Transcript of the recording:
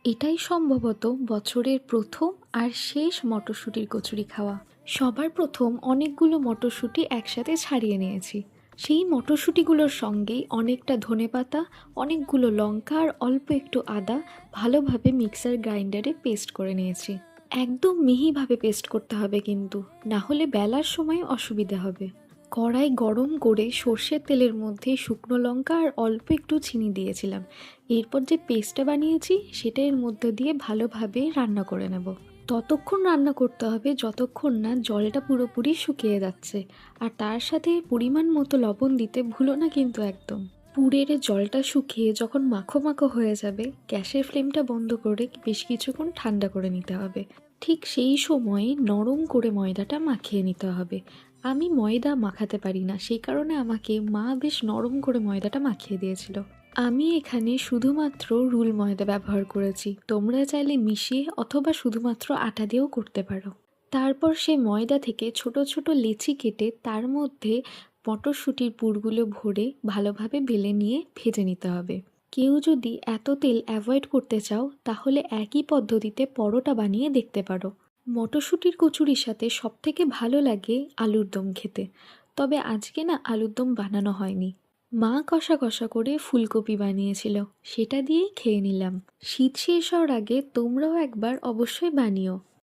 এটাই সম্ভবত বছরের প্রথম আর শেষ মটরশুঁটির কচুরি খাওয়া। সবার প্রথম অনেকগুলো মটরশুঁটি একসাথে ছাড়িয়ে নিয়েছি। সেই মটরশুঁটিগুলোর সঙ্গেই অনেকটা ধনেপাতা, অনেকগুলো লঙ্কা আর অল্প একটু আদা ভালোভাবে মিক্সার গ্রাইন্ডারে পেস্ট করে নিয়েছি। একদম মিহিভাবে পেস্ট করতে হবে কিন্তু, না হলে বেলার সময় অসুবিধা হবে। কড়াই গরম করে সর্ষের তেলের মধ্যে শুকনো লঙ্কা আর অল্প একটু চিনি দিয়েছিলাম। এরপর যে পেস্টটা বানিয়েছি সেটা এর মধ্যে দিয়ে ভালোভাবে রান্না করে নেব। ততক্ষণ রান্না করতে হবে যতক্ষণ না জলটা পুরোপুরি শুকিয়ে যাচ্ছে। আর তার সাথে পরিমাণ মতো লবণ দিতে ভুলো না কিন্তু একদম। পুরের জলটা শুকিয়ে যখন মাখো মাখো হয়ে যাবে, গ্যাসের ফ্লেমটা বন্ধ করে বেশ কিছুক্ষণ ঠান্ডা করে নিতে হবে। ঠিক সেই সময়ে নরম করে ময়দাটা মাখিয়ে নিতে হবে। আমি ময়দা মাখাতে পারি না, সেই কারণে আমাকে মা বেশ নরম করে ময়দাটা মাখিয়ে দিয়েছিল। আমি এখানে শুধুমাত্র রুল ময়দা ব্যবহার করেছি, তোমরা চাইলে মিশিয়ে অথবা শুধুমাত্র আটা দিয়েও করতে পারো। তারপর সে ময়দা থেকে ছোট ছোট লেচি কেটে তার মধ্যে মটরশুঁটির পুরগুলো ভরে ভালোভাবে বেলে নিয়ে ভেজে নিতে হবে। কেউ যদি এত তেল অ্যাভয়েড করতে চাও তাহলে একই পদ্ধতিতে পরোটা বানিয়ে দেখতে পারো। মটরশুঁটির কচুরির সাথে সবথেকে ভালো লাগে আলুর দম খেতে। তবে আজকে না আলুর দম বানানো হয়নি। মা কষা কষা করে ফুলকপি বানিয়েছিল, সেটা দিয়েই খেয়ে নিলাম। শীত শেষ হওয়ার আগে তোমরাও একবার অবশ্যই বানিও।